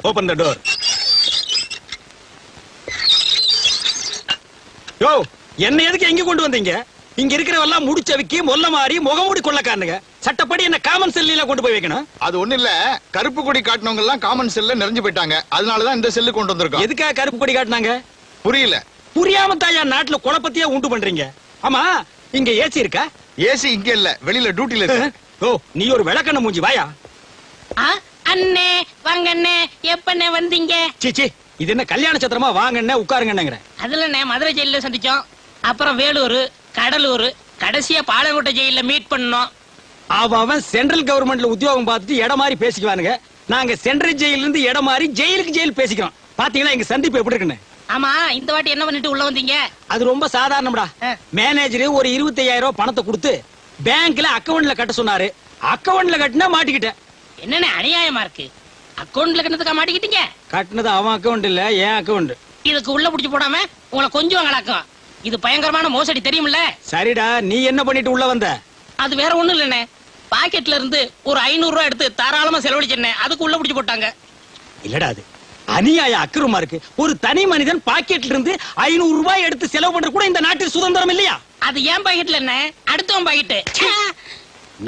Open the door. யோ, என்ன எதுக்கு எங்க கொண்டு வந்தீங்க? இங்க இருக்கிறவெல்லாம் முடிச்சவிக்கி மொல்ல மாறி முகமூடி கொள்ளக்காரனுங்க. சட்டப்படி என்ன காமன் செல்லில கொண்டு போய் வைக்கணும். அது ஒண்ணு இல்ல, கருப்பு கொடி காட்டினவங்க எல்லாம் காமன் செல்ல நிறைஞ்சு போயிட்டாங்க. அதனாலதான் இந்த செல்லு கொண்டு வந்திருக்கோம். எதுக்காக கருப்பு கொடி காட்டினாங்க? புரியல. புரியாம தாயா நாட்டுல குழப்பத்தையே உண்டு பண்றீங்க. ஆமா, இங்க ஏசி இருக்கா? ஏசி இங்க இல்ல, வெளியில டியூட்டில இருக்கு. ஓ, நீ ஒரு விளக்கண்ண மூஞ்சி, வாயா. அண்ணே வாங்க அண்ணே, எப்பண்ணே வந்தீங்க? சீச்சி, இது என்ன கல்யாண சத்திரமா? வாங்கண்ணே உட்காருங்கன்னுங்கிற. அதுல மதுரை ஜெயில சந்திச்சோம், அப்புறம் வேலூர், கடலூர், கடைசியா பாலங்கோட்டை ஜெயில மீட் பண்ணோம். அவன் சென்ட்ரல் கவர்மெண்ட்ல உத்தியோகம் பார்த்துட்டு இடம் மாதிரி பேசிக்குவானுங்க. நாங்க சென்ட்ரல் ஜெயில இருந்து இடம் மாதிரி ஜெயிலுக்கு ஜெயில் பேசிக்கிறோம். பாத்தீங்களா எங்க சந்திப்பு எப்படி இருக்குன்னு? ஆமா, இந்த வாட்டி என்ன பண்ணிட்டு உள்ள வந்தீங்க? அது ரொம்ப சாதாரணம்டா. மேனேஜர் ஒரு 25,000 ரூபாய் பணத்தை கொடுத்து பேங்க்ல அக்கவுண்ட்ல கட்ட சொன்னாரு. அக்கவுண்ட்ல கட்டினா மாட்டிக்கிட்டேன். என்னன்னு அநியாயமா இருக்கு. அக்கவுண்ட்ல கட்டதுக்கா மாட்டிக்கிட்டீங்க? கட்டினது அவன் அக்கவுண்ட் இல்ல, என் அக்கவுண்ட். இதுக்கு உள்ள புடிச்சு போடாம உங்களை கொஞ்சம் கலக்கும். இது பயங்கரமான மோசடி, தெரியுமில்ல? சரிடா, நீ என்ன பண்ணிட்டு உள்ள வந்த? அது வேற ஒண்ணும் இல்லண்ணே, பாக்கெட்ல இருந்து ஒரு 500 ரூபாய் எடுத்து தாராளமா செலவழிச்சேன். அதுக்கு உள்ள புடிச்சு போட்டாங்க. இல்லடா, அது அநியாய அக்கிரமா இருக்கு. ஒரு தனி மனிதன் பாக்கெட்ல இருந்து 500 ரூபாய் எடுத்து செலவு பண்ற கூட இந்த நாட்டில் சுதந்திரம் இல்லையா? அது ஏன் பாக்கெட்ல என்ன, அடுத்தவன் பாக்கெட்.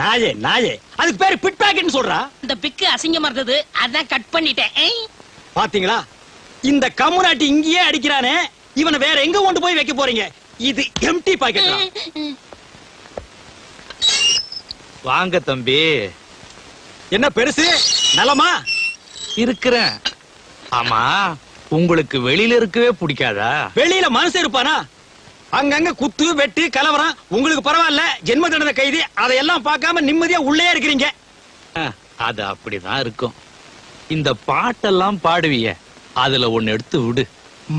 நாயே நாயே, அதுக்கு பேரு பிட் பாக்கெட்னு சொல்றா. இந்த பிக்கு அசிங்கமா இருந்தது, அதான் கட் பண்ணிட்டேன். பாத்தீங்களா, இந்த கம்முனாட்டி இங்கேயே அடிக்கிறானே, இவனை வேற எங்க கொண்டு போய் வைக்க போறீங்க? இது எம்டி பாக்கெட். வாங்க தம்பி. என்ன பெருசு, நலமா இருக்கிறேன். ஆமா, உங்களுக்கு வெளியில இருக்கவே பிடிக்காதா? வெளியில மனசு இருப்பானா? அங்கங்க குத்து வெட்டு கலவரம். உங்களுக்கு பரவாயில்ல, ஜென்ம தண்டனை கைதி. அதையெல்லாம் பார்க்காம நிம்மதியா உள்ளே இருக்கிறீங்க. அது அப்படிதான் இருக்கும். இந்த பாட்டெல்லாம் பாடுவிய, அதுல ஒன்னு எடுத்து விடு.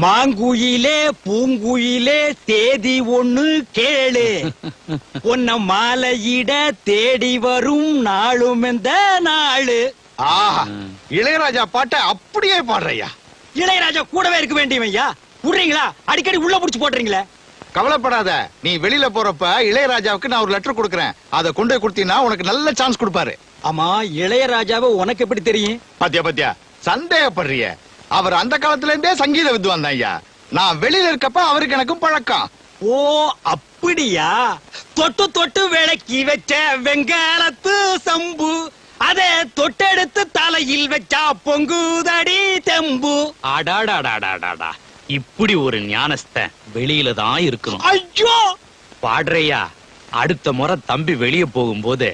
மாங்குயிலே பூங்குயிலே தேதி ஒண்ணு கேளு, உன்ன மாலையிட தேடி வரும் நாளும் எந்த நாளு. ஆஹா, இளையராஜா பாட்டை அப்படியே பாடுறையா. இளையராஜா கூடவே இருக்க வேண்டியவையா? விடுறீங்களா? அடிக்கடி உள்ள புடிச்சு போடுறீங்களே. கவலைப்படாத, நீ வெளியில போறப்ப இளையராஜாவுக்கு நான் ஒரு லெட்டர் கொடுக்கறேன். அதை கொண்டு கொடுத்தீங்கன்னா உனக்கு நல்ல சான்ஸ் கொடுப்பாரு. ஆமா, இளையராஜாவை உனக்கு எப்படி தெரியும்? பாத்தியா சந்தேகப்படுறிய? அவர் அந்த காலத்துல இருந்தே சங்கீத வித்வான் தான் ஐயா. நான் வெளியில இருக்கப்ப அவருக்கு எனக்கும் பழக்கம். ஓ அப்படியா? தொட்டு தொட்டு விளக்கி வச்ச வெங்காலத்து சம்பு, அதே தொட்டெடுத்து தலையில் வச்சா பொங்குதடி தெம்பு. அடாடாடாடாடா, இப்படி ஒரு ஞானஸ்த வெளியில தான் இருக்கணும். ஐயோ பாடுறையா, அடுத்த முறை தம்பி வெளியே போகும்போது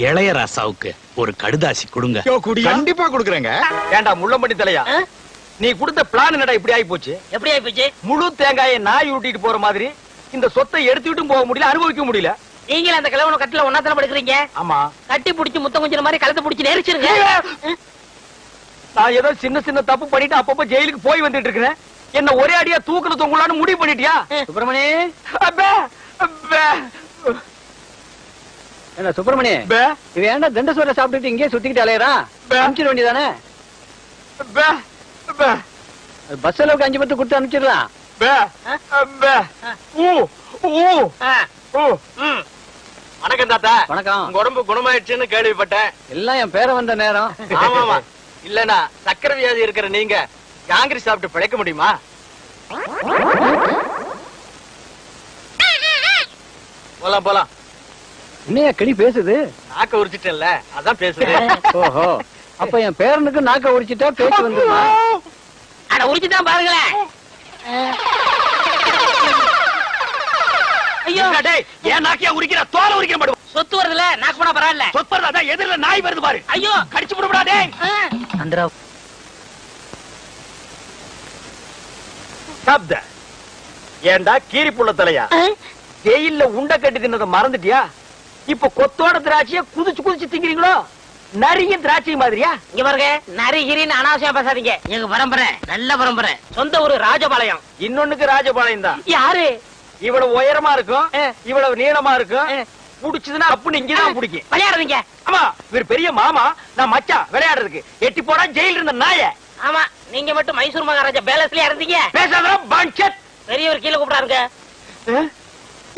இளையராசாவுக்கு ஒரு கடுதாசி கொடுங்க. கண்டிப்பா கொடுக்குறேங்க. ஏண்டா முள்ளம்பட்டி தலையா, நீ கொடுத்த பிளான் என்னடா இப்படி ஆயி போச்சு? எப்படி ஆயி போச்சு? முழு தேங்காயை நாய் ஊட்டிட்டு போற மாதிரி இந்த சொத்தை எடுத்துட்டும் போக முடியல, அனுபவிக்க முடியல. நீங்களே அந்த கிழவன கட்டில ஒன்னாத்தல படுக்கிறீங்க. ஆமா, கட்டி புடிச்சு முத்தம் கொஞ்சம் மாதிரி கழுத்தை புடிச்சு நெரிச்சிருங்க. நான் ஏதோ சின்ன சின்ன தப்பு பண்ணிட்டு அப்பப்ப ஜெயிலுக்கு போய் வந்துட்டு இருக்கிறேன். என்ன ஒரே அடியா தூக்குல தொங்கலான்னு முடிவு பண்ணிட்டியா? சுப்பிரமணி, என்ன சுப்பிரமணி, இவன் ஏன்டா தண்டசோர சாப்பிட்டுட்டு இங்கே சுத்திக்கிட்டு அலையறான்? அனுப்பிச்சிட வேண்டியதானே? பஸ் அளவுக்கு 5 பத்து கொடுத்து அனுப்பிச்சிடலாம். வணக்கம் தாத்தா. வணக்கம். உங்க உடம்பு குணமாயிடுச்சுன்னு கேள்விப்பட்டேன். எல்லாம் என் பேரை வந்த நேரம். ஆமாமா, இல்லனா சக்கரை வியாதி இருக்கிற நீங்க காங்கிரஸ் சாப்பிட்டு பிழைக்க முடியுமா? போலாம் போலாம். என்னையா கிளி பேசுது? நாக்க உரிச்சிட்டேன்ல, அதான் பேசுது. ஓஹோ, அப்ப என் பேரனுக்கு நாக்க உரிச்சிட்டா பேச்சு வந்துருமா? அட உரிச்சுதான் பாருங்களேன். ஐயோ டேய், ஏன் நாக்கியா உரிக்கிற? தோலை உரிக்க மாட்டோம். சொத்து வருதுல, நாக்கு போனா பரவாயில்ல. சொத்து வருதா? எதிரில நாய் வருது பாரு. ஐயோ கடிச்சு விடுடா டேய். அந்தரா சாப்த ஏண்டா கீரி புள்ள தலையா, ஜெயில்ல உண்ட கட்டி தின்னத மறந்துட்டியா? இப்ப கொத்தோட திராட்சைய குதிச்சு குதிச்சு திங்கிறீங்களோ? நரியும் திராட்சை மாதிரியா? இங்க பாருங்க, நரிகிரின்னு அனாவசியம் பேசாதீங்க. எங்க பரம்பரை நல்ல பரம்பரை. சொந்த ஊரு ராஜபாளையம். இன்னொன்னுக்கு ராஜபாளையம் தான். யாரு? இவ்வளவு உயரமா இருக்கும், இவ்வளவு நீளமா இருக்கும். புடிச்சதுன்னா அப்படின்னு இங்கதான் பிடிக்கும். விளையாடுறீங்க? ஆமா, இவர் பெரிய மாமா, நான் மச்சான் விளையாடுறதுக்கு. எட்டி போடா ஜெயில இருந்த நாய. ஆமா, நீங்க மட்டும் மைசூர் மகாராஜா பேலஸ்லயா இருந்தீங்க. பேசாத பஞ்சத். பெரியவர் கீழே கூப்பிடாருங்க.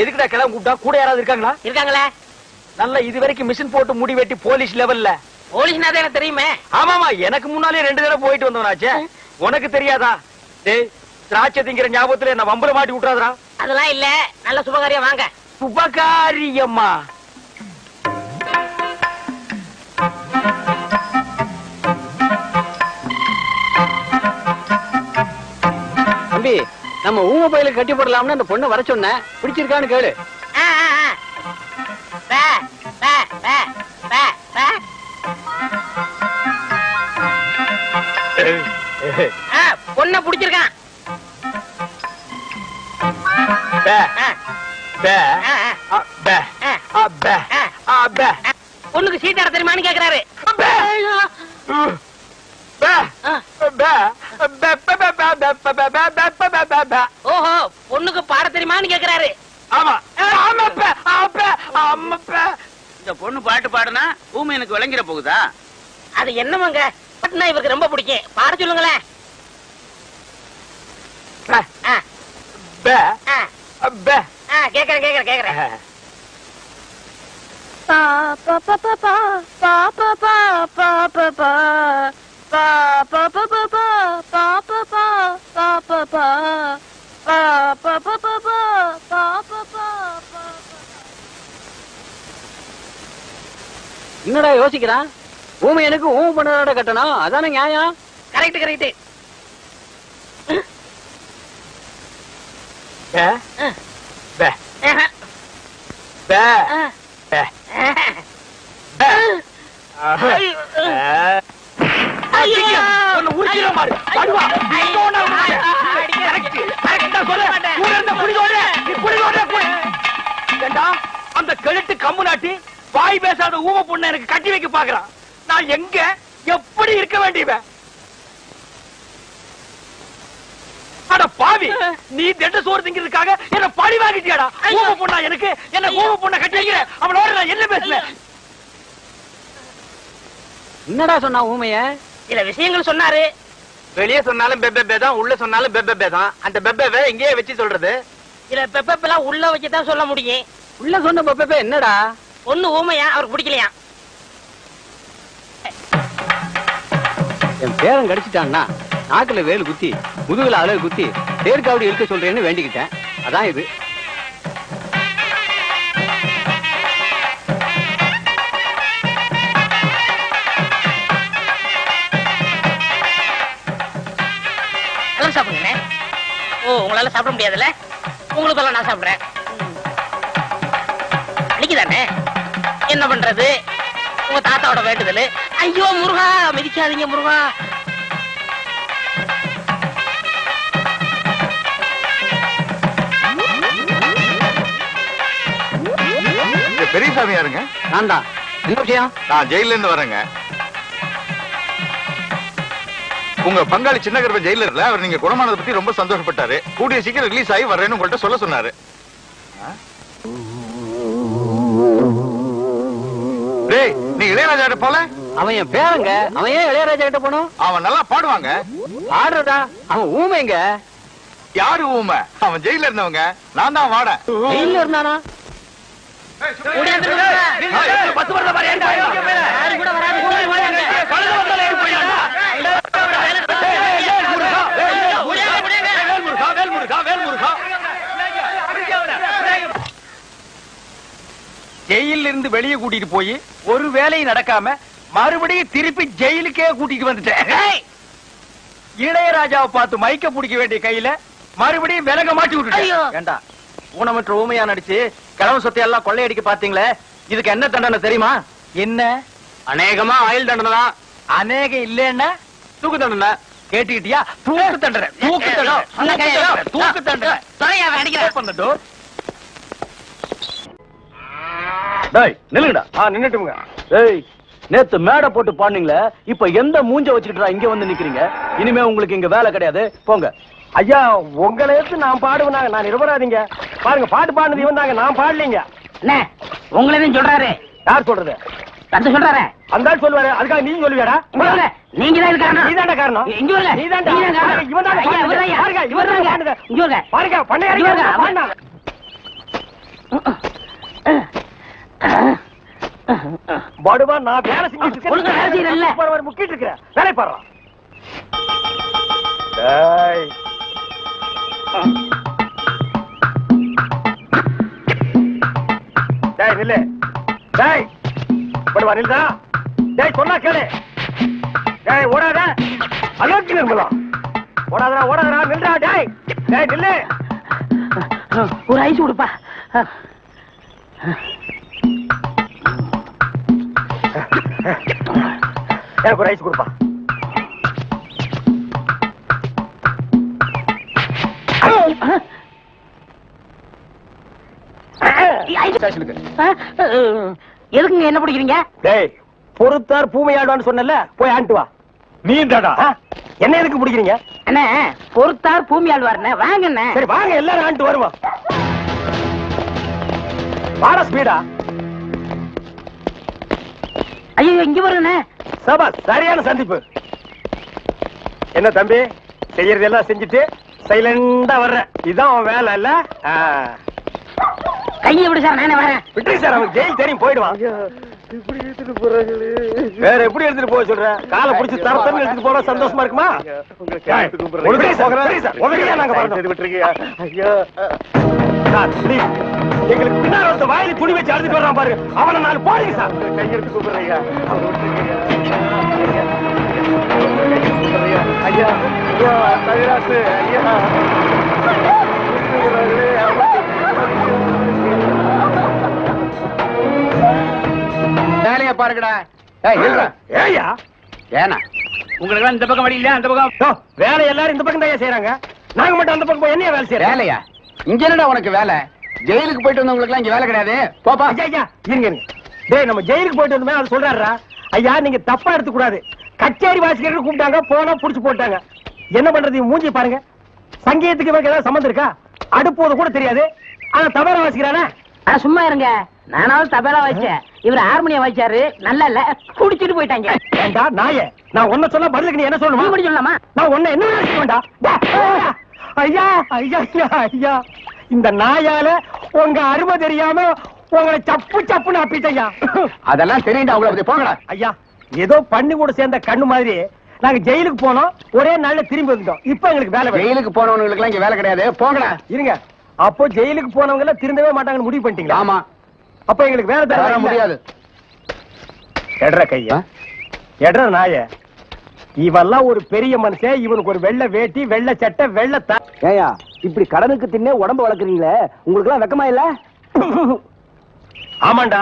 எதுக்குடா கிளம்ப கூப்பிட்டா? கூட யாராவது இருக்காங்களா? இருக்காங்களே. நல்ல இது வரைக்கும் மிஷின் போட்டு முடி வெட்டி போலீஸ் லெவல்ல போலீஸ்னா தான் எனக்கு தெரியுமே. ஆமாமா, எனக்கு முன்னாலே 2 தடவை போயிட்டு வந்தவனாச்சே. உனக்கு தெரியாதா? டேய், திராட்சை திங்கிற ஞாபகத்துல என்ன வம்பல மாட்டி விட்டுறாதடா. அதெல்லாம் இல்ல, நல்ல சுபகாரியம் வாங்க. சுபகாரியம்மா? தம்பி, நம்ம ஊம பயில கட்டி போடலாம்னு அந்த பொண்ணை வர சொன்னேன். பிடிச்சிருக்கான்னு கேளு. பொண்ண பிடிச்சிருக்கான். பொண்ணுக்கு சீட் ஆட தெரியுமான்னு கேக்குறாரு. ஓஹோ, பொண்ணுக்கு பாட தெரியுமான்னு கேக்குறாரு. இந்த பொண்ணு பாட்டு பாடுனா ஊமை எனக்கு விளங்கிற போகுதா? அது என்னமாங்க, பாட்டுனா இவருக்கு ரொம்ப பிடிக்கும். பாட சொல்லுங்களேன். கேக்குறேன். என்னடா யோசிக்கிறான்? ஊமை எனக்கு ஊமை பண்ணதோட கட்டணும், அதானே நியாயம். கரெக்ட். அந்த கழுத்து கம்பு நாட்டி வாய் பேசாத ஊம பொண்ணு எனக்கு கட்டி வைக்க பாக்குறான். நான் எங்க எப்படி இருக்க வேண்டியவன்? அட பாவி, நீ திட்ட சோறு திங்கிறதுக்காக என்ன பழி வாங்கிட்டியாடா? ஊம பொண்ணா எனக்கு? என்ன ஊம பொண்ணை கட்டி வைக்கிற? அவளோட நான் என்ன பேசுவேன்? என்னடா சொன்னா ஊமைய? சில விஷயங்கள் சொன்னாரு. வெளியே சொன்னாலும் பெப்பே தான், உள்ள சொன்னாலும் பெப்பே தான். அந்த பெப்பே இங்கேயே வச்சு சொல்றது. சில பெப்பெல்லாம் உள்ள வச்சுதான் சொல்ல முடியும். உள்ள சொன்ன பெப்பே என்னடா? பொண்ணு ஊமையா, அவருக்கு பிடிக்கலையா? என் பேரன் கடிச்சிட்டான்னா நாக்குல வேல் குத்தி முதுகுல அலகு குத்தி தேர்காவடி இழுக்க சொல்றேன்னு வேண்டிக்கிட்டேன். அதான் இது. சாப்பிடுங்க. ஓ, உங்களால சாப்பிட முடியாதுல்ல? உங்களுக்கு எல்லாம் நான் சாப்பிடுறேன். அன்னைக்குதானே என்ன பண்றது? உங்க தாத்தாவோட வேண்டுதல். ஐயோ முருகா, மிதிக்காதீங்க முருகா. பெரியசாமி யாருங்க? நான் தான். என்ன விஷயம்? நான் ஜெயில இருந்து வரேங்க. உங்க பங்காளி சின்ன கருப்ப ஜெயில இல்ல, அவர் நீங்க குணமானதை பத்தி ரொம்ப சந்தோஷப்பட்டாரு. கூடிய சீக்கிரம் ரிலீஸ் ஆகி வர்றேன்னு உங்கள்கிட்ட சொல்ல சொன்னாரு. டேய், நீ இளையராஜா போல? அவன் என் பேரங்க. அவன் ஏன் இளையராஜா கிட்ட போனோம்? அவன் நல்லா பாடுவாங்க. ஆடுறதா? அவன் ஊமைங்க. யாரு ஊமை? அவன் ஜெயில இருந்தவங்க. நான் தான் வாட. ஜெயில இருந்தானா? ஜெயில இருந்து வெளியே கூட்டிட்டு போய் ஒரு வேலையும் நடக்காம மறுபடியும் திருப்பி ஜெயிலுக்கே கூட்டிட்டு வந்துட்டேன். இளையராஜாவை பார்த்து மைக்க பிடிக்க வேண்டிய கையில மறுபடியும் விலக மாட்டி விட்டுட்டேன். ஏண்டா, ஊனமற்ற ஊமையா நடிச்சு கிழமை சொத்தை எல்லாம் கொள்ளையடிக்க பாத்தீங்களே, இதுக்கு என்ன தண்டனை தெரியுமா? என்ன? அநேகமா ஆயுள் தண்டனை தான். அநேகம் இல்லன்னா தூக்கு தண்டனை. கேட்டுக்கிட்டியா? தூக்கு தண்டனை. தூக்கு தண்டனை. தூக்கு தண்டனை. டேய் நில்லுங்கடா. நின்னுட்டுங்க. டேய், நேத்து மேடை போட்டு பாடுனீங்களே, இப்ப எந்த மூஞ்ச வச்சுக்கிட்டா இங்க வந்து நிக்கிறீங்க? இனிமே உங்களுக்கு இங்க வேலை கிடையாது, போங்க. ஐயா, உங்களை எடுத்து நான் பாடுவேனாங்க, நான் நிரபராதிங்க. பாருங்க, பாட்டு பாடுனது இவன் தாங்க, நான் பாடலீங்க. உங்களதான் சொல்றாரு. யார் சொல்றது? தந்து சொல்றாரு. அந்த ஆள் சொல்லுவாரு, அதுக்காக நீங்க சொல்லுவியாடா? நீங்க தான் காரணம். நீ தாண்டா காரணம். இங்க வரல. நீ தாண்டா. இவன் தாண்டா. பாருங்க, இவன் தாண்டா பாடுங்க. இங்க வரல. பாருங்க, பண்ணையாரி பாடுனா. படுவா நான் வேலை செஞ்சுட்டு ஒழுங்கா வேலை செய்யறல்ல? இருக்கேன் முக்கிட்டு இருக்கிறேன் வேலை பாடுறான் நில்லு டேய் படுவா நில்றா டேய் சொன்னா கேளு டேய் ஓடாத அலோக்கி நிர்மலா ஓடாதடா ஓடாதடா நில்றா டேய் டேய் நில்லு ஒரு ஐஸ் கொடுப்பா. எனக்கு ஒரு ஐஸ் கொடுப்பா. எதுக்குங்க என்ன பிடிக்கிறீங்க? டேய் பொறுத்தார் பூமை ஆடுவான்னு சொன்னல போய் ஆண்டு வா. நீ தாடா என்ன எதுக்கு பிடிக்கிறீங்க? அண்ணே பொறுத்தார் பூமி ஆழ்வார்ண்ணே வாங்க அண்ணே. சரி வாங்க எல்லாரும் ஆண்டு வருவோம். வாடா ஸ்பீடா. ஐயோ இங்க வருண்ணே. சபா சரியான சந்திப்பு. என்ன தம்பி செய்யறதெல்லாம் செஞ்சுட்டு சைலண்டா வர்ற இதான் அவன் வேலை இல்ல? கையை விடு சார் நானே வரேன். விட்டு சார் அவன் ஜெயில் தெரியும் போயிடுவான். வேற எப்படி எடுத்துட்டு போக சொல்ற? காலை பிடிச்சி தரத்தன்னு எடுத்துட்டு போனா சந்தோஷமா இருக்குமா? எங்களுக்கு பின்னால ஒருத்த வாயில துணி வச்சு அழுதுட்டு வர்றான் பாரு, அவனை நாலு போடுங்க சார். கையெடுத்து கூப்பிடுறீங்க ஐயா ஐயா தவிராசு ஐயா வேலையை பாருங்கடா. ஏயா ஏனா உங்களுக்கு இந்த பக்கம் வழி இல்ல, அந்த பக்கம் வேலை எல்லாரும் இந்த பக்கம் தான் செய்யறாங்க, நாங்க மட்டும் அந்த பக்கம் போய் என்ன வேலை செய்யறோம்? வேலையா? இங்க என்னடா உனக்கு வேலை? ஜெயிலுக்கு போயிட்டு வந்தவங்களுக்கு எல்லாம் இங்க வேலை கிடையாது. போப்பா. ஐயா இருங்க டேய், நம்ம ஜெயிலுக்கு போயிட்டு வந்தோமே அது சொல்றாருடா. ஐயா நீங்க தப்பா எடுத்து கூடாது. கச்சேரி வாசிக்கிறதுக்கு கூப்பிட்டாங்க, போனா புடிச்சு போட்டாங்க. என்ன பண்றது? மூஞ்சி பாருங்க. சங்கீதத்துக்கு இவருக்கு ஏதாவது சம்பந்தம் இருக்கா? அடுப்போது கூட தெரியாது, ஆனா தபேலா வாசிக்கிறானே. சும்மா இருங்க, நானாவது தபேலா வாய்ச்சேன், இவர் ஹார்மோனியம் வாய்ச்சாரு. நல்லா இல்ல, குடிச்சிட்டு போயிட்டாங்க. ஏண்டா நாயே, நான் ஒன்ன சொன்னா பதிலுக்கு நீ என்ன சொல்லணுமா? நீ சொல்லலாமா? நான் ஒன்ன என்ன வேண்டா. ஐயா ஐயா ஐயா, இந்த நாயால உங்க அருமை தெரியாம உங்களை சப்பு சப்புன்னு அப்பிட்டையா. அதெல்லாம் தெரியும்டா, அவ்வளவு போங்கடா. ஐயா ஏதோ பண்ணி கூட சேர்ந்த கண்ணு மாதிரி நாங்க ஜெயிலுக்கு போனோம், ஒரே நாள்ல திரும்பி வந்துட்டோம். இப்ப எங்களுக்கு வேலை. ஜெயிலுக்கு போனவங்களுக்கு எல்லாம் இங்க வேலை கிடையாது, போங்கடா. இருங்க, அப்போ ஜெயிலுக்கு போனவங்க எல்லாம் திருந்தவே மாட்டாங்கன்னு முடிவு பண்ணிட்டீங்களா? ஆமா. அப்ப எங்களுக்கு வேலை தர முடியாது. எட்ற கையா, எட்ற நாய. இவெல்லாம் ஒரு பெரிய மனுஷன், இவனுக்கு ஒரு வெள்ளை வேட்டி, வெள்ளை சட்டை, வெள்ளை ஏயா இப்படி கடனுக்கு தின்னே உடம்ப வளர்க்குறீங்களே, உங்களுக்கு எல்லாம் வெக்கமா இல்ல? ஆமாண்டா,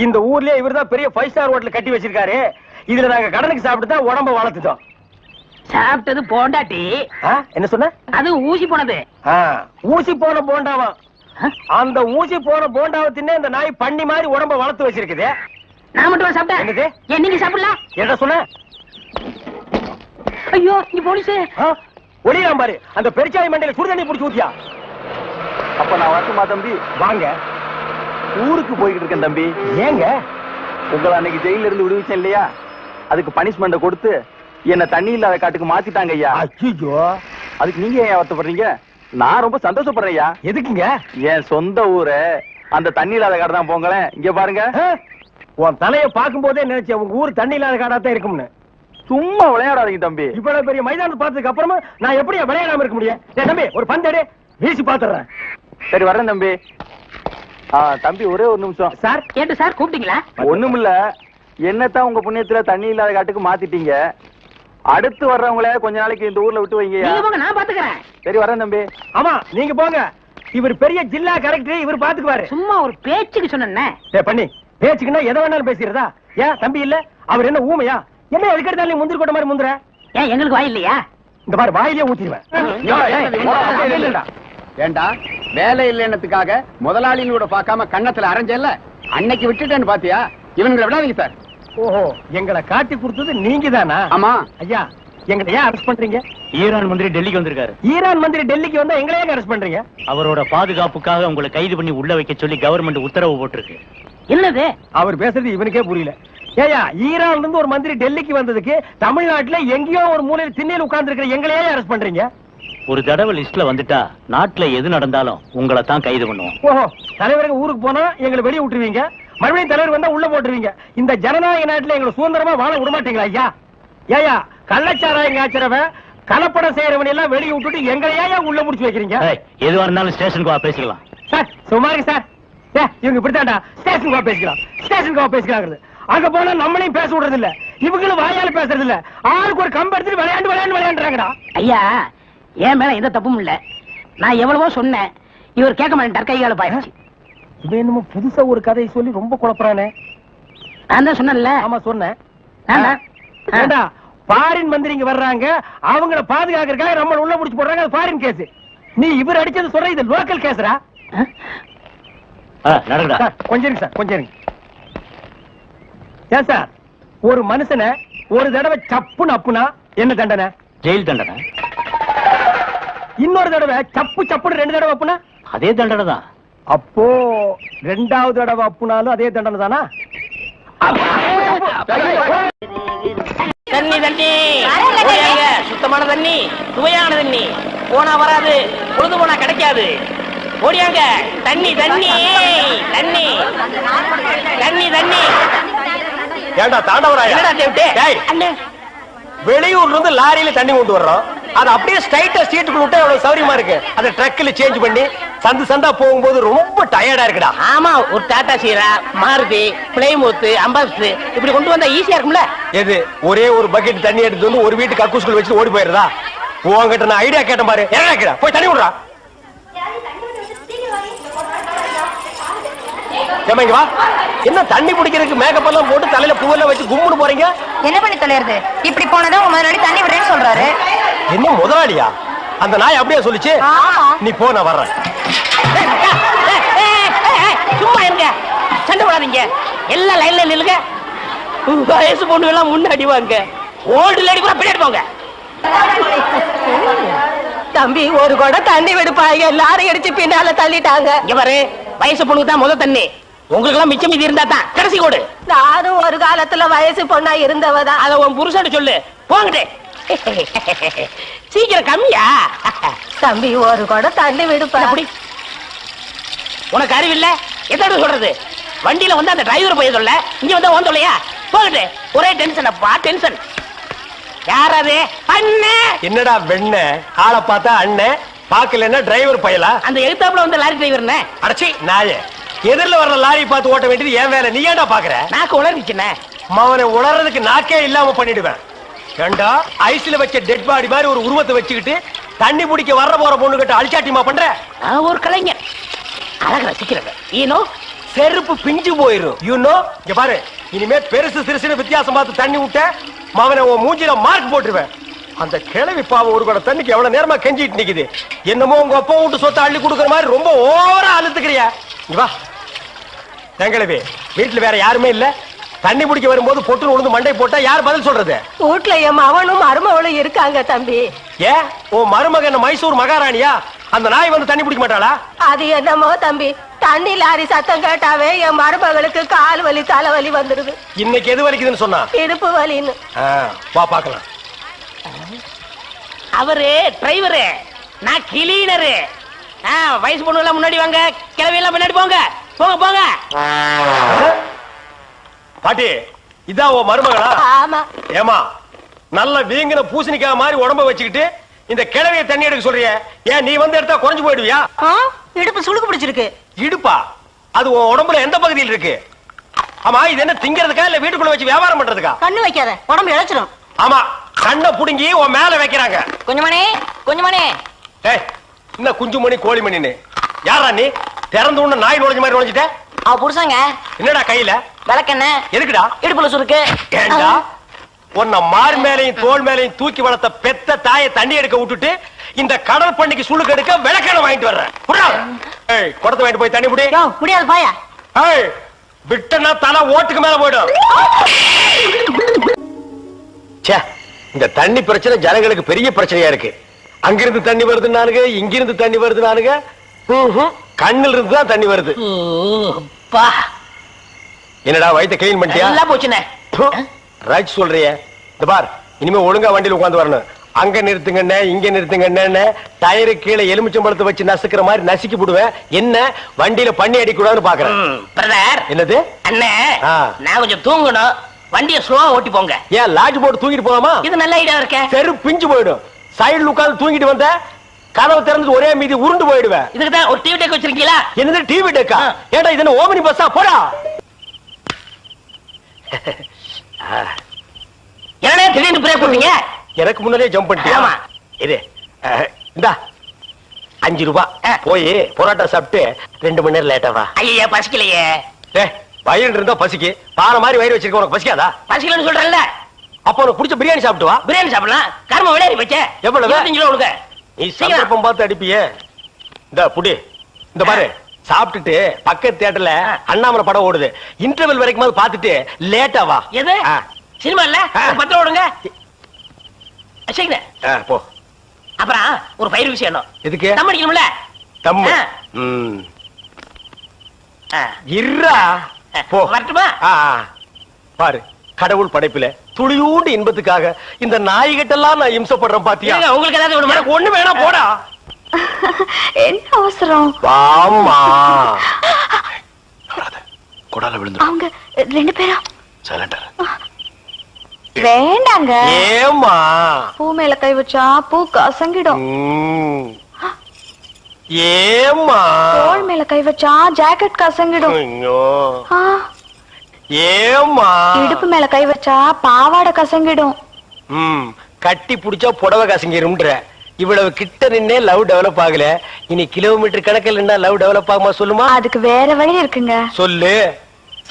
இந்த ஊர்லயே இவர்தான் பெரிய 5 ஸ்டார் ஹோட்டல் கட்டி வச்சிருக்காரு. இதுல நாங்க கடனுக்கு சாப்பிட்டு தான் உடம்ப வளர்த்துட்டோம். சாப்பிட்டது போண்டாட்டி. என்ன சொன்ன? அது ஊசி போனது. ஊசி போன போண்டாவா? அந்த ஊசி போன போண்டாவை தின்னே இந்த நாய் பண்ணி மாதிரி உடம்ப வளர்த்து வச்சிருக்குது. நான் மட்டும் சாப்பிட்டேன். என்னது? ஏன் நீங்க சாப்பிடலாம்? என்ன சொன்ன? ஐயோ இங்க போலீஸ். ஒளியாம் பாரு, அந்த பெருச்சாய் மண்டையில சுடுதண்ணி புடிச்சு ஊத்தியா. அப்ப நான் வரட்டுமா தம்பி? வாங்க. ஊருக்கு போய்கிட்டு இருக்கேன் தம்பி. ஏங்க? உங்களை அன்னைக்கு ஜெயில இருந்து விடுவிச்சேன் இல்லையா, அதுக்கு பனிஷ்மெண்ட கொடுத்து என்ன தண்ணி இல்லாத காட்டுக்கு மாத்திட்டாங்க ஐயா. ஐயோ, அதுக்கு நீங்க ஏன் வருத்தப்படுறீங்க? நான் ரொம்ப சந்தோஷப்படுறேன் ஐயா. எதுக்குங்க? என் சொந்த ஊரு அந்த தண்ணி இல்லாத காடு தான். போங்களேன், இங்க பாருங்க. உன் தலைய பாக்கும் போதே நினைச்சேன் உங்க ஊர் தண்ணி இல்லாத காடா தான் இருக்கும்னு. சும்மா விளையாடாதீங்க தம்பி. இவ்வளவு பெரிய மைதானத்தை பார்த்ததுக்கு அப்புறமா நான் எப்படி விளையாடாம இருக்க முடியும்? தம்பி ஒரு பந்தேடு வீசி பாத்துறேன். சரி வரேன் தம்பி. தம்பி ஒரே ஒரு நிமிஷம். சார் கேட்டு சார் கூப்பிட்டீங்களா? ஒண்ணுமில்ல, என்னத்தான் உங்க புண்ணியத்துல தண்ணி இல்லாத காட்டுக்கு மாத்திட்டீங்க. அடுத்து வர்றவங்கள கொஞ்ச நாளைக்கு இந்த ஊர்ல விட்டு வைங்க. நான் பாத்துக்கிறேன். சரி வரேன் தம்பி. ஆமா நீங்க போங்க, இவர் பெரிய ஜில்லா கலெக்டர், இவர் பாத்துக்குவாரு. சும்மா ஒரு பேச்சுக்கு சொன்னேன். பண்ணி பேச்சுக்குன்னா எதை வேணாலும் பேசிடுறதா? ஏன் தம்பி இல்ல, அவர் என்ன ஊமையா? என்ன எதுக்கெடுத்தாலும் முந்திரி கொட்ட மாதிரி முந்துற? ஏன் எங்களுக்கு வாய் இல்லையா? இந்த மாதிரி வாயிலே ஊத்திடுவேன். ஏண்டா வேலை இல்லைன்னதுக்காக முதலாளியோட பார்க்காம கண்ணத்துல அரைஞ்சல்ல, அன்னைக்கு விட்டுட்டேன்னு பாத்தியா? இவங்களை விடாதீங்க சார். ஓஹோ, எங்களை காட்டி கொடுத்தது நீங்க தானா? ஆமா ஐயா, எங்களை ஏன் அரெஸ்ட் பண்றீங்க? ஈரான் மந்திரி டெல்லிக்கு வந்திருக்காரு. ஈரான் மந்திரி டெல்லிக்கு வந்தா எங்களை ஏன் அரெஸ்ட் பண்றீங்க? அவரோட பாதுகாப்புக்காக உங்களை கைது பண்ணி உள்ள வைக்க சொல்லி கவர்மெண்ட் உத்தரவு போட்டிருக்கு. என்னது அவர் பேசுறது இவனுக்கே புரியல. ஏயா, ஈரான்ல இருந்து ஒரு மந்திரி டெல்லிக்கு வந்ததுக்கு தமிழ்நாட்டுல எங்கேயோ ஒரு மூலையில திண்ணையில் உட்கார்ந்து இருக்கிற எங்களையே அரெஸ்ட் பண்றீங்க? ஒரு தடவை லிஸ்ட்ல வந்துட்டா நாட்டுல எது நடந்தாலும் உங்களை தான் கைது பண்ணுவோம். ஓஹோ, தலைவருக்கு ஊருக்கு போனா எங்களை வெளியே விட்டுருவீங்க, மறுபடியும் தலைவர் வந்தா உள்ள போட்டுருவீங்க. இந்த ஜனநாயக நாட்டுல எங்களை சுதந்திரமா வாழ விட மாட்டீங்களா ஐயா? ஏயா கள்ளச்சாராயம் காய்ச்சறவன் கலப்படம் செய்யறவன் எல்லாம் வெளியே விட்டுட்டு எங்களையா உள்ள முடிச்சு வைக்கிறீங்க? எதுவா இருந்தாலும் ஸ்டேஷனுக்கு வா பேசிக்கலாம். சார் சுமாருக்கு சார். இவங்க இப்படித்தான்டா ஸ்டேஷனுக்கு வா பேசிக்கலாம், ஸ்டேஷனுக்கு வா பேசிக்கலாம். அங்க போனா நம்மளையும் பேச விடுறது இல்ல, இவங்களும் வாயால பேசுறது இல்ல. ஆளுக்கு ஒரு கம்பு எடுத்துட்டு விளையாண்டுறாங்கடா. ஐயா என் மேல எந்த தப்பும் இல்ல. நான் எவ்வளவோ சொன்னேன், இவர் கேட்க மாட்டேன். கைகால பாயிடுச்சு. இது என்னமோ புதுசா ஒரு கதையை சொல்லி ரொம்ப குழப்பறானே. நான் தான் சொன்னேன்ல. ஆமா சொன்னேன். பாரின் மந்திரிங்க வர்றாங்க, அவங்கள பாதுகாக்கிறதுக்காக நம்ம உள்ள முடிச்சு போடுறாங்க. அது பாரின் கேஸ். நீ இவர் அடிச்சது சொல்ற இது லோக்கல் கேஸ்ரா. கொஞ்சம் சார் கொஞ்சம். ஏன் சார் ஒரு மனுஷனை ஒரு தடவை சப்புன்னு அப்புனா என்ன தண்டனை? ஜெயில் தண்டனை. இன்னொரு தடவை சப்பு சப்புன்னு 2 தடவை அப்புனா அதே தண்டனை தான். அப்போ 2வது தடவை அப்புனாலும் அதே தண்டனை தானா? தண்ணி தண்ணி ஓடியாங்க. சுத்தமான தண்ணி, சுவையான தண்ணி. போனா வராது, பொழுது போனா கிடைக்காது. ஓடியாங்க. தண்ணி தண்ணி தண்ணி தண்ணி தண்ணி. ஏண்டா தாண்டவராயா? என்னடா தேவிட்டே? அண்ணே வெளியூர்ல இருந்து லாரியில தண்ணி கொண்டு வர்றோம். அது அப்படியே ஸ்ட்ரைட்டா சீட்டுக்குள்ள விட்டா எவ்வளவு சௌரியமா இருக்கு. அதை ட்ரக்ல சேஞ்ச் பண்ணி சந்து சந்தா போகும்போது ரொம்ப டயர்டா இருக்குடா. ஆமா, ஒரு டாடா சீரா, மாருதி, பிளைமூத், அம்பாஸ்டர் இப்படி கொண்டு வந்தா ஈஸியா இருக்கும்ல. எது ஒரே ஒரு பக்கெட் தண்ணி எடுத்து வந்து ஒரு வீட்டு கக்கூஸ்குள்ள வச்சு ஓடி போயிருதா? உங்ககிட்ட நான் ஐடியா கேட்டேன் பாரு. என்ன கேடா போய் தண்ணி விடுறா. ஏமா வா. என்ன தண்ணி குடிக்கிறதுக்கு மேக்கப் எல்லாம் போட்டு தலையில பூவெல்லாம் வச்சு கும்முன்னு போறீங்க? என்ன பண்ணி தொலைறது? இப்படி போனதும் முதலாளி தண்ணி விடுறேன்னு சொல்றாரு. என்ன முதலாளியா? அந்த நாய் அப்படியே சொல்லிச்சு. நீ போ, நான் வர்றேன். சும்மா இருங்க, சண்டை போடாதீங்க. எல்லாம் லைன்ல நில்லுங்க. வயசு பொண்ணு எல்லாம் முன்னாடி வாங்க, ஓல்டு லேடி கூட பின்னாடி போங்க. தம்பி ஒரு குடம் தண்ணி விடுப்பாங்க, லாரி அடிச்சு பின்னால தள்ளிட்டாங்க. இங்க பாரு, வயசு பொண்ணுக்கு தான் முதல் தண்ணி. உங்களுக்கு எல்லாம் மிச்சம் மீதி இருந்தா தான் கடைசி கோடு. நானும் ஒரு காலத்துல வயசு பொண்ணா இருந்தவதான். அத உன் புருஷன் சொல்லு. போங்கடே. சீக்கிரம் கம்மியா? தம்பி ஒரு குடம் தண்ணி விடுப்பா. அப்படி உனக்கு அறிவில்ல? எத்தனை சொல்றது? வண்டியில வந்து அந்த டிரைவர் போய் சொல்ல, இங்க வந்து ஓன் சொல்லையா? போகட்டு. ஒரே டென்ஷன் அப்பா, டென்ஷன். யாராவது அண்ணே? என்னடா வெண்ண ஆளை பார்த்தா அண்ணன் பாக்கலன்னா டிரைவர் பயலா? அந்த எழுத்தாப்புல வந்து லாரி டிரைவர். அடச்சி நாயே, எதிரில வர்ற லாரி பார்த்து ஓட்ட வேண்டியது ஏன் வேலை? நீ ஏன்டா பாக்குற? நாக்கு உளறிச்சுனே. அவனை உளறதுக்கு நாக்கே இல்லாம பண்ணிடுவேன். ஏண்டா ஐஸ்ல வச்ச டெட் பாடி மாதிரி ஒரு உருவத்தை வச்சுக்கிட்டு தண்ணி பிடிக்க வர்ற போற பொண்ணு கிட்ட அழிச்சாட்டிமா பண்ற? ஒரு கலைஞர் அழகு ரசிக்கிறவன். ஈனோ செருப்பு பிஞ்சு போயிரும். யூனோ இங்க பாரு, இனிமே பெருசு சிறுசுன்னு வித்தியாசம் பார்த்து தண்ணி விட்ட மவனை உன் மூஞ்சில மார்க் போட்டுருவேன். அந்த கிழவி பாவம் ஒரு கூட தண்ணிக்கு எவ்வளவு நேரமா கெஞ்சிட்டு நிக்குது. என்னமோ உங்க அப்பா விட்டு சொத்தை அள்ளி கொடுக்குற மாதிரி ரொம்ப ஓவரா அழுத்துக்கிறியா? வா கிழவி, வீட்டுல வேற யாருமே இல்ல. தண்ணி பிடிக்க வரும்போது பொட்டு உழுந்து மண்டை போட்டா யார் பதில் சொல்றது? வீட்டுல என் மவனும் மருமவளும் இருக்காங்க தம்பி. ஏன் உன் மருமகன் மைசூர் மகாராணியா? அந்த நாய் வந்து தண்ணி பிடிக்க மாட்டாளா? அது என்னமோ தம்பி, தண்ணி லாரி சத்தம் கேட்டாவே என் மருமகளுக்கு கால் வலி தலைவலி வந்துடுது. இன்னைக்கு எது வலிக்குதுன்னு சொன்னா? இடுப்பு வலின்னு. வா பாக்கலாம். அவரு டிரைவரு, நான் கிளீனரு. வயசு பொண்ணு எல்லாம் முன்னாடி வாங்க, கிளவி எல்லாம் முன்னாடி போங்க. போங்க போங்க. பாட்டி, இதான் உன் மருமகளா? ஆமா. ஏமா நல்ல வீங்கின பூசணிக்காய் மாதிரி உடம்ப வச்சுக்கிட்டு இந்த கிழவிய தண்ணி எடுக்க சொல்றிய? ஏன் நீ வந்து எடுத்தா குறைஞ்சு போயிடுவியா? இடுப்பு சுளுக்கு பிடிச்சிருக்கு. இடுப்பா? அது உன் உடம்புல எந்த பகுதியில் இருக்கு? ஆமா, இது என்ன திங்கிறதுக்கா இல்ல வீட்டுக்குள்ள வச்சு வியாபாரம் பண்றதுக்கா? கண்ணு வைக்காத, உடம்பு இழைச்சிடும். ஆமா, கண்ணை புடுங்கி உன் மேல வைக்கிறாங்க. கொஞ்சமணி கொஞ்சமணி. ஏய், என்ன குஞ்சுமணி கோழிமணின்னு? யாரா நீ? திறந்து உடனே நாய் நுழைஞ்ச மாதிரி நுழைஞ்சிட்ட. அவ புருஷங்க. என்னடா கையில? விளக்கெண்ண. எதுக்குடா? இடுப்புல சுருக்கு. ஏண்டா உன்னை மார் மேலையும் தோல் மேலையும் தூக்கி வளர்த்த பெத்த தாயை தண்ணி எடுக்க விட்டுட்டு இந்த கடல் பண்ணிக்கு சுளுக்கு எடுக்க விளக்கெண்ண வாங்கிட்டு வர்றேன். குடத்தை வாங்கிட்டு போய் தண்ணி புடி. முடியாது பாயா. விட்டனா தலை ஓட்டுக்கு மேல போயிடும். இந்த தண்ணி பிரச்சனை ஜனங்களுக்கு பெரிய பிரச்சனையா இருக்கு. அங்கிருந்து தண்ணி வருதுன்னானுங்க, இங்கிருந்து தண்ணி வருதுன்னானுங்க. கண்ணில் இருந்து தான் தண்ணி வருது. என்னடா வயித்தை கிளீன் பண்ணிட்டியா? எல்லாம் போச்சுனே. ரைட் சொல்றிய. இந்த பார், இனிமே ஒழுங்கா வண்டியில உட்கார்ந்து வரணும். அங்க நிறுத்துங்கண்ணே இங்க நிறுத்துங்கண்ணே டயரு கீழே எலுமிச்சம்பழத்தை வச்சு நசுக்கிற மாதிரி நசுக்கி விடுவேன். என்ன வண்டியில பண்ணி அடிக்கூடாதுன்னு பாக்குறேன். பிரதர் என்னது அண்ணே ஆ. நான் கொஞ்சம் தூங்கணும், வண்டியை ஸ்லோவா ஓட்டி போங்க. ஏன் லாட்ஜ் போட்டு தூங்கிட்டு போலாமா? இது நல்ல ஐடியா இருக்க. தெரு பிஞ்சு போயிடும். சைடுல உட்கார்ந்து தூங்கிட்டு வந்த கதவு திறந்து ஒரே மீதி உருண்டு போயிடுவேன். இதுக்கு தான் ஒரு டிவி டெக் வச்சிருக்கீங்களா? என்னது டிவி டெக்கா? ஏடா இது என்ன ஓமினி பஸ்ஸா? போடா. என்னடா திடீர்னு பிரேக் போட்டீங்க? எனக்கு முன்னாடியே ஜம்ப் பண்ணிட்டியா? ஆமா. இது இந்தா 5 ரூபாய் போய் பொரோட்டா சாப்பிட்டு 2 மணி நேரம் லேட்டா வா. ஐயா பசிக்கலையே. வயிறு இருந்தா பசிக்கு. பாறை மாதிரி வயிறு வச்சிருக்க உனக்கு பசிக்காதா? பசிக்கலன்னு சொல்றேன்ல. அப்ப உனக்கு பிடிச்ச பிரியாணி சாப்பிட்டு வா. பிரியாணி சாப்பிடலாம். கர்ம விளையாடி வச்ச எவ்வளவு? 25 கிலோ கொடுங்க. நீ சந்தர்ப்பம் பார்த்து அடிப்பியே. இந்த புடி இந்த பாரு சாப்பிட்டுட்டு பக்கத்து தியேட்டர்ல அண்ணாமலை படம் ஓடுது. இன்டர்வல் வரைக்கும் பாத்துட்டு லேட்டா வா. எது சினிமா இல்ல? 10 ஓடுங்க. சரிங்க போ. அப்புறம் ஒரு பயிர் விஷயம். எதுக்கு? தம் அடிக்கணும்ல. தம்மு இருடா. போ. வரட்டுமா? பாரு கடவுள் படைப்புல துளியூண்டு இன்பத்துக்காக இந்த நாய்கிட்டெல்லாம் நான் இம்சப்படுறேன் பாத்தியா? உங்களுக்கு ஏதாவது வேணுமா? எனக்கு ஒண்ணு வேணா போடா. என்ன அவசரம்? வாமா. கொடால விழுந்து அவங்க 2 பேரும் சைலண்டர். வேண்டாங்க. ஏமா பூ மேல கை வச்சா பூ கசங்கிடும். ஏமா தோள் மேல கை வச்சா ஜாக்கெட் கசங்கிடும். ஆ, ஏமா இடுப்பு மேல கை வச்சா பாவாடை கசங்கிடும். கட்டி புடிச்சா புடவை கசங்கிரும்ன்ற. இவ்வளவு கிட்ட நின்னே லவ் டெவலப் ஆகல. இனி கிலோமீட்டர் கணக்கில் நின்னா லவ் டெவலப் ஆகுமா சொல்லுமா? அதுக்கு வேற வழி இருக்குங்க. சொல்லு.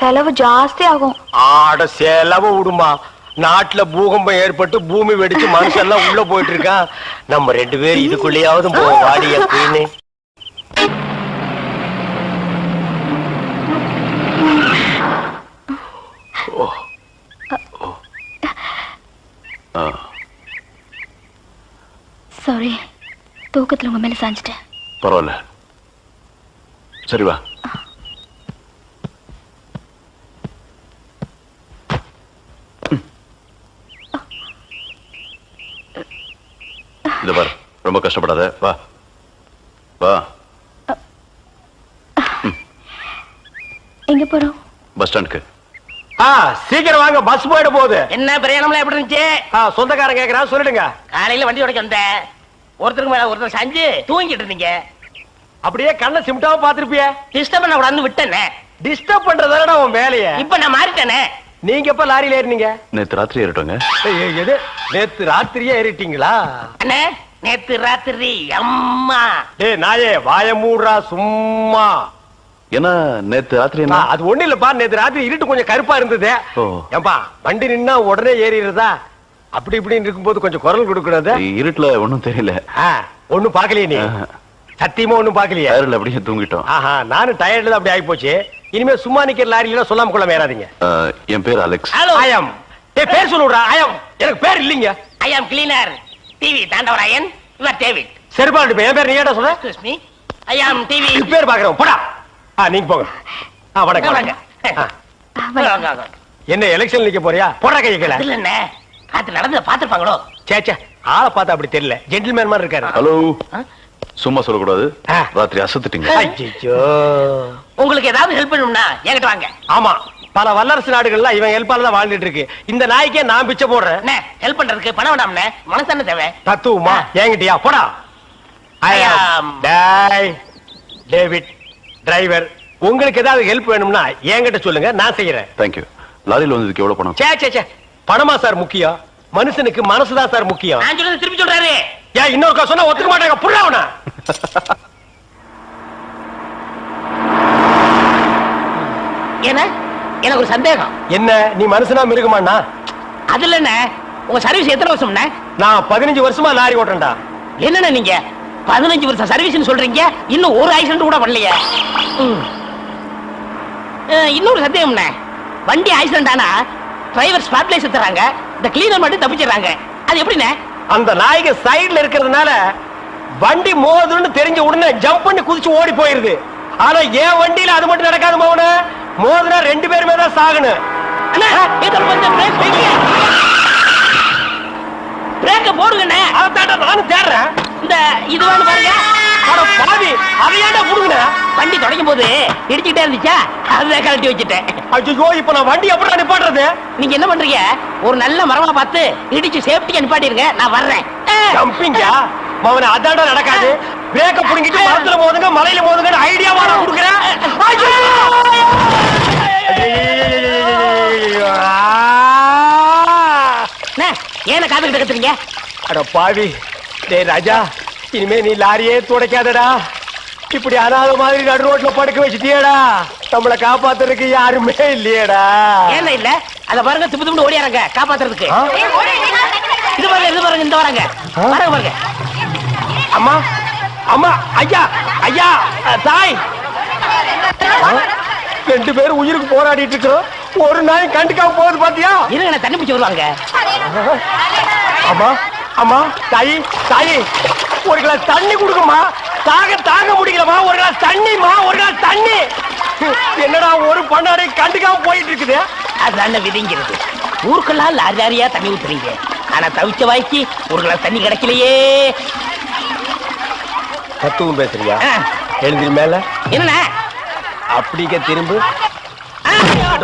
செலவு ஜாஸ்தி ஆகும். ஆட செலவு விடுமா. நாட்டுல பூகம்பம் ஏற்பட்டு பூமி வெடிச்சு மனுஷன் எல்லாம் உள்ள போயிட்டு இருக்கான். நம்ம 2 பேரும் இதுக்குள்ளேயாவது போவோம். வாடி அப்படின்னு சாரி, தூக்கத்துல உங்க மேல சாஞ்சிட்டேன். பரவாயில்ல, சரி வா. இது பாரு, ரொம்ப கஷ்டப்படாத. வா வா. எங்க போறோம்? பஸ் ஸ்டாண்டுக்கு. சீக்கிரம் வாங்க, பஸ் போயிட போகுது. என்ன பிரயாணம்லாம் எப்படி இருந்துச்சு? சொந்தக்காரன் கேக்குறா, சொல்லிடுங்க. காலையில வண்டி உடைக்க வந்தேன். ஒருத்தருக்கு மேல ஒருத்தர் சாஞ்சு தூங்கிட்டு இருந்தீங்க. அப்படியே கண்ணை சிமிட்டாம பாத்துருப்பிய. டிஸ்டர்ப் பண்ண கூடாதுன்னு விட்டேனே. டிஸ்டர்ப் பண்றதானடா உன் வேலைய. இப்ப நான் மாறிட்டேனே. நீங்க எப்ப லாரியில ஏறினீங்க? நேத்து ராத்திரி ஏறிட்டோங்க. எது நேத்து ராத்திரியே ஏறிட்டீங்களா? அண்ணே நேத்து ராத்திரி அம்மா. நாயே வாய மூடுறா சும்மா. என்ன நேத்து ராத்திரி என்ன? அது ஒண்ணு இல்லப்பா, நேத்து ராத்திரி இருட்டு கொஞ்சம் கருப்பா இருந்தது. ஏன்பா வண்டி நின்னா உடனே ஏறிடுறதா? அப்படி இப்படின்னு இருக்கும்போது கொஞ்சம் குரல் கொடுக்கறது. இருட்டுல ஒண்ணும் தெரியல. ஒண்ணும் பாக்கலையே நீ? சத்தியமா ஒண்ணும் பாக்கலையே? டயர்ல அப்படியே தூங்கிட்டோம். நானும் டயர்ட்ல அப்படி ஆகி போச்சு. இனிமே சும்மா நிக்கிற லாரியில சொல்லாம கொள்ள ஏறாதீங்க. என் பேர் அலெக்ஸ். ஹலோ ஐயம். பேர் சொல்லுடா. ஐயம் எனக்கு பேர் இல்லீங்க. I am cleaner TV Thandavarayan. Your David. செருப்பாடு என் பேர் நீ ஏடா சொல்ற? Excuse me. I am TV. பேர் பாக்குறோம். போடா. நீங்க போங்க. வணக்கம். வாங்க. என்ன எலெக்ஷன் நிக்க போறியா? போடா கையை கீழ. இல்ல என்ன காத்து நடந்து பாத்துப்பாங்களோ? சேச்சே ஆளை பார்த்தா அப்படி தெரியல. ஜென்டில்மேன் மாதிரி இருக்காரு. ஹலோ, சும்மா சொல்லக்கூடாது. ராத்திரி அசத்துட்டீங்க. ஐயோ, உங்களுக்கு ஏதாவது ஹெல்ப் பண்ணணும்னா என்கிட்ட வாங்க. ஆமா, பல வல்லரசு நாடுகள்ல இவன் ஹெல்ப்பால தான் வாழ்ந்துட்டு இருக்கு. இந்த நாய்க்கே நான் பிச்சை போடுறேன். என்ன ஹெல்ப் பண்றதுக்கு பணம் வேண்டாம்னே, மனசு தேவை. தத்துவமா என்கிட்டயா? போடா. டேவிட் டிரைவர், உங்களுக்கு ஏதாவது ஹெல்ப் வேணும்னா என்கிட்ட சொல்லுங்க, நான் செய்யறேன். தேங்க்யூ. லாரியில வந்ததுக்கு எவ்வளவு பணம்? சே பணமா சார் முக்கியம்? மனுஷனுக்கு மனசுதான் சார் முக்கியம். நான் சொல்றது திருப்பி சொல்றாரு. ஏன் இன்னொரு சொன்னா ஒத்துக்க மாட்டாங்க. புரியவனா? ஏன்னா எனக்கு ஒரு சந்தேகம். என்ன நீ மனுஷனா மிருகமாண்ணா? அதுல என்ன உங்க சர்வீஸ் எத்தனை வருஷம்னா? நான் 15 வருஷமா லாரி ஓட்டுறேன்டா. என்னன்னா நீங்க 15 வருஷம் சர்வீஸ்னு சொல்றீங்க, இன்னும் ஒரு ஆக்சிடென்ட் கூட பண்ணலையே. இன்னொரு சந்தேகம்ண்ணே, வண்டி ஆக்சிடென்ட் ஆனா டிரைவர் ஸ்பாட்ல செத்துறாங்க, இந்த கிளீனர் மட்டும் தப்பிச்சிடறாங்க. அது எப்படிண்ணே? அந்த நாய்க்கு சைடுல இருக்கிறதுனால வண்டி மோதுன்னு தெரிஞ்ச உடனே ஜம்ப் பண்ணி குதிச்சு ஓடி போயிருது. ஆனா என் வண்டியில அது மட்டும் நடக்காது மோன. மோதுனா 2 பேருமே தான் சாகணும். பிரேக்க போடுங்கண்ணே. அதான்டா நானும் தேடுறேன். இந்த இது வேணும் பாருங்க. அட பாவி, அதையாண்டா புடுங்கண்ணே. வண்டி தொடங்கும் போது இடிச்சுக்கிட்டே இருந்துச்சா, அதுதான் கழட்டி வச்சுட்டேன். ஐயோ, இப்ப நான் வண்டி எப்படி நிப்பாட்டுறது? நீங்க என்ன பண்றீங்க? ஒரு நல்ல மரமா பார்த்து இடிச்சு சேஃப்டியா நிப்பாட்டிருங்க, நான் வர்றேன். ஜம்பிங்கா மவன, அதான்டா நடக்காது. பிரேக்க புடுங்கிட்டு மரத்துல மோதுங்க, மலையில மோதுங்க ஐடியாவா நான் கொடுக்குறேன். ஏன காதுகிட்ட கத்துறீங்க? அட பாவி, டேய் ராஜா, இனிமே நீ லாரியே துடைக்காதடா. இப்படி அனாத மாதிரி நடு ரோட்ல படுக்க வச்சுட்டியேடா. நம்மள காப்பாத்துறதுக்கு யாருமே இல்லையேடா. ஏன் இல்ல? அத பாருங்க, திப்பு திப்பு ஓடியாரங்க காப்பாத்துறதுக்கு. இது பாருங்க, இது பாருங்க, இந்த வராங்க பாருங்க பாருங்க. அம்மா, அம்மா, ஐயா, ஐயா, தாய், ரெண்டு பேரும் உயிருக்கு போராடிட்டு இருக்கிறோம். ஒரு நாய் கண்டுக்காம போகுது பாத்தியா? இருங்க, தண்ணி பிடிச்சி வருவாங்க. அம்மா, அம்மா, தாயி, தாயி, ஒரு கிளாஸ் தண்ணி கொடுக்குமா. தாங்க முடியலமா. ஒரு கிளாஸ் தண்ணிமா, ஒரு கிளாஸ் தண்ணி. என்னடா ஒரு பண்ணாடை கண்டுக்காம போயிட்டு இருக்குது. அதுதான விதிங்கிறது. ஊருக்கெல்லாம் லாரி லாரியா தண்ணி ஊத்துறீங்க, ஆனா தவிச்ச வாய்க்கு ஒரு கிளாஸ் தண்ணி கிடைக்கலையே. தத்துவம் பேசுறியா? எழுந்திரி மேல. என்ன அப்படிக்க திரும்ப போய்